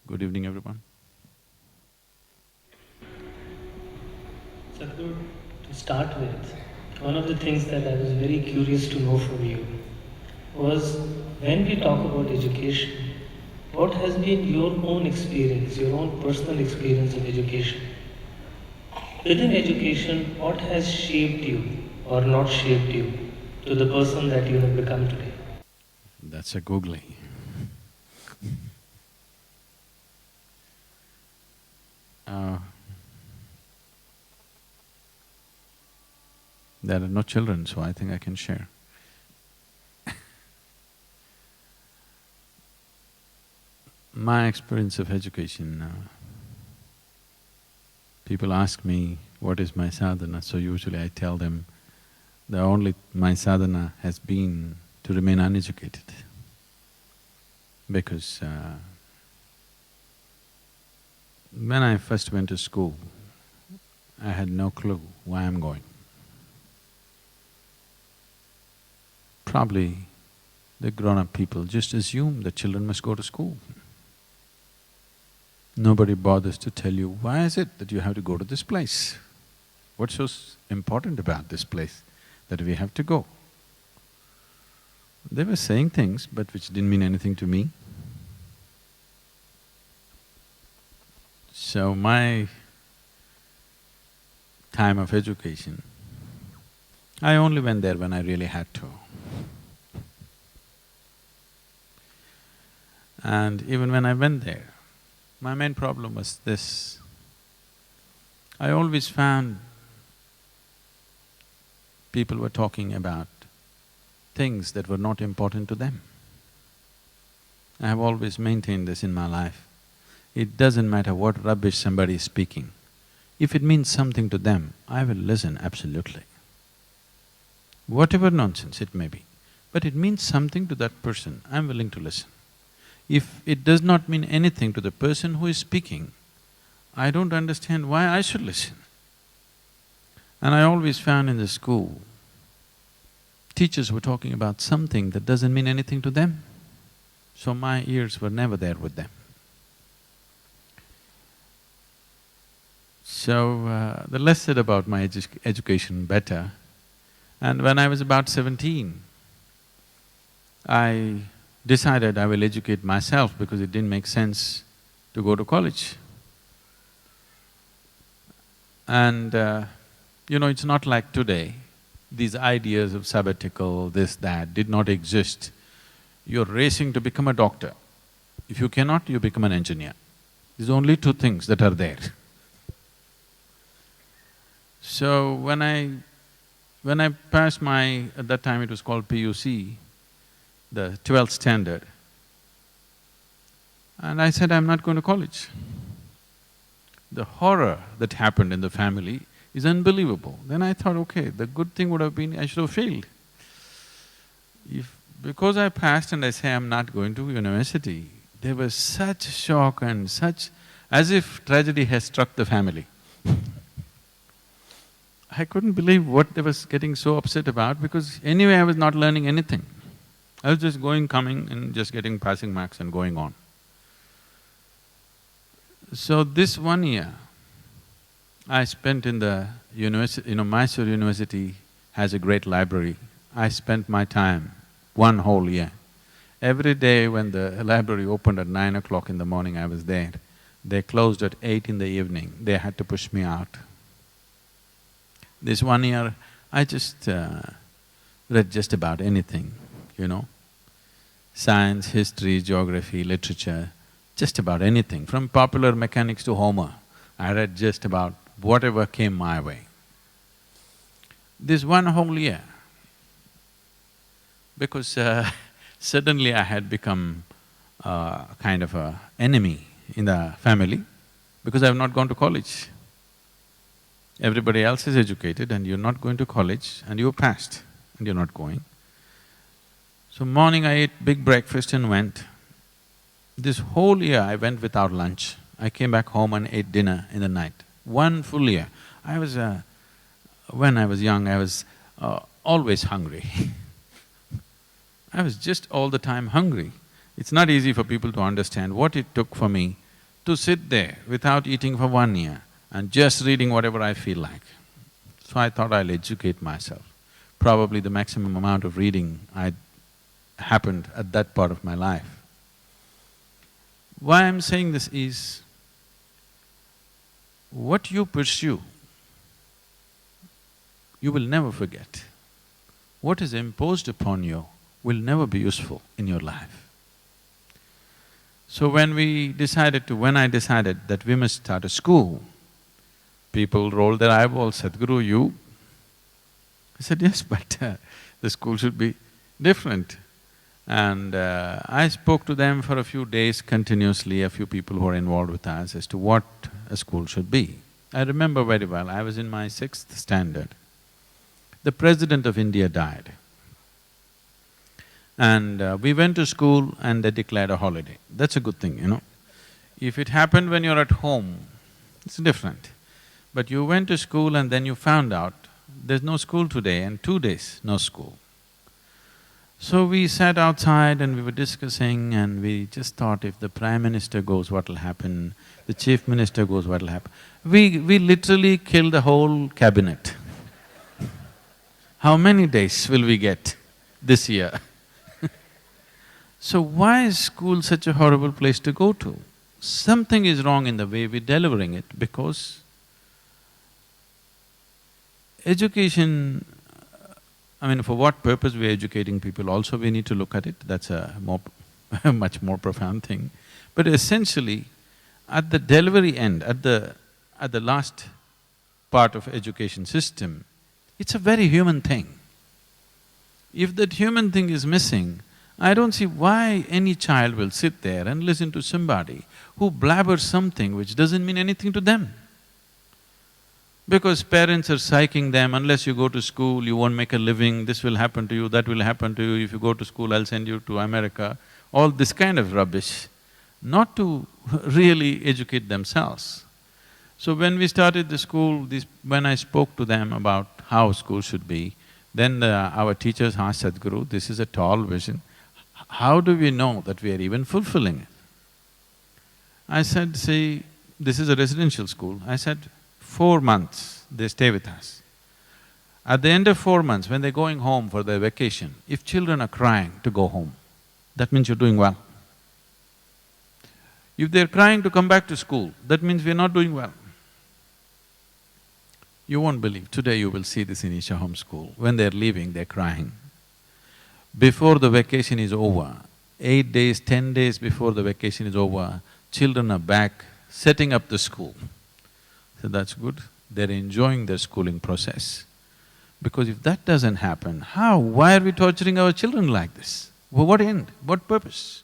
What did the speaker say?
Good evening, everyone. Sadhguru, to start with, one of the things that I was very curious to know from you was when we talk about education, what has been your own experience, your own personal experience of education? Within education, what has shaped you or not shaped you to the person that you have become today? That's a googly. Uh, there are no children, so I think I can share. My experience of education, people ask me, what is my sadhana? So usually I tell them, the only… my sadhana has been to remain uneducated. Because when I first went to school, I had no clue why I'm going. Probably the grown-up people just assume that children must go to school. Nobody bothers to tell you, why is it that you have to go to this place? What's so important about this place that we have to go? They were saying things but which didn't mean anything to me. So my time of education, I only went there when I really had to. And even when I went there, my main problem was this. I always found people were talking about things that were not important to them. I have always maintained this in my life. It doesn't matter what rubbish somebody is speaking. If it means something to them, I will listen absolutely. Whatever nonsense it may be, but it means something to that person, I'm willing to listen. If it does not mean anything to the person who is speaking, I don't understand why I should listen. And I always found in the school, teachers were talking about something that doesn't mean anything to them, so my ears were never there with them. So, the less said about my education, better. And when I was about 17, I decided I will educate myself because it didn't make sense to go to college. And it's not like today, these ideas of sabbatical, this, that, did not exist. You're racing to become a doctor. If you cannot, you become an engineer. These are only two things that are there. So when I passed my… at that time it was called PUC, the 12th standard, and I said, I'm not going to college. The horror that happened in the family is unbelievable. Then I thought, okay, the good thing would have been I should have failed. Because I passed and I say I'm not going to university, there was such shock and such… as if tragedy has struck the family. I couldn't believe what they was getting so upset about because anyway I was not learning anything. I was just going, coming and just getting passing marks and going on. So this 1 year I spent in the university… Mysore University has a great library. I spent my time 1 whole year. Every day when the library opened at 9 o'clock in the morning, I was there. They closed at 8 in the evening, they had to push me out. This 1 year, I just read just about anything, science, history, geography, literature, just about anything. From popular mechanics to Homer, I read just about whatever came my way. This 1 whole year, because suddenly I had become kind of a enemy in the family because I have not gone to college. Everybody else is educated and you're not going to college and you're passed and you're not going. So morning I ate big breakfast and went. This whole year I went without lunch. I came back home and ate dinner in the night. 1 full year. When I was young, I was always hungry. I was just all the time hungry. It's not easy for people to understand what it took for me to sit there without eating for 1 year and just reading whatever I feel like. So I thought I'll educate myself. Probably the maximum amount of reading happened at that part of my life. Why I'm saying this is, what you pursue, you will never forget. What is imposed upon you will never be useful in your life. So when I decided that we must start a school, people rolled their eyeballs, Sadhguru, you? I said, yes, but the school should be different. And I spoke to them for a few days continuously, a few people who are involved with us, as to what a school should be. I remember very well, I was in my 6th standard. The President of India died. And we went to school and they declared a holiday. That's a good thing, you know. If it happened when you're at home, it's different. But you went to school and then you found out there's no school today, and 2 days, no school. So we sat outside and we were discussing, and we just thought, if the Prime Minister goes, what'll happen? The Chief Minister goes, what'll happen? We literally killed the whole cabinet. How many days will we get this year? So why is school such a horrible place to go to? Something is wrong in the way we're delivering it, because education, I mean, for what purpose we're educating people also we need to look at it, that's a much more profound thing. But essentially, at the delivery end, at the last part of education system, it's a very human thing. If that human thing is missing, I don't see why any child will sit there and listen to somebody who blabbers something which doesn't mean anything to them. Because parents are psyching them, unless you go to school, you won't make a living, this will happen to you, that will happen to you, if you go to school, I'll send you to America, all this kind of rubbish, not to really educate themselves. So when we started the school, when I spoke to them about how school should be, then our teachers asked Sadhguru, this is a tall vision, how do we know that we are even fulfilling it? I said, see, this is a residential school. I said, 4 months they stay with us. At the end of 4 months, when they're going home for their vacation, if children are crying to go home, that means you're doing well. If they're crying to come back to school, that means we're not doing well. You won't believe, today you will see this in Isha Home School. When they're leaving, they're crying. Before the vacation is over, 8 days, 10 days before the vacation is over, children are back setting up the school. So that's good, they're enjoying their schooling process. Because if that doesn't happen, how? Why are we torturing our children like this? For what end? What purpose?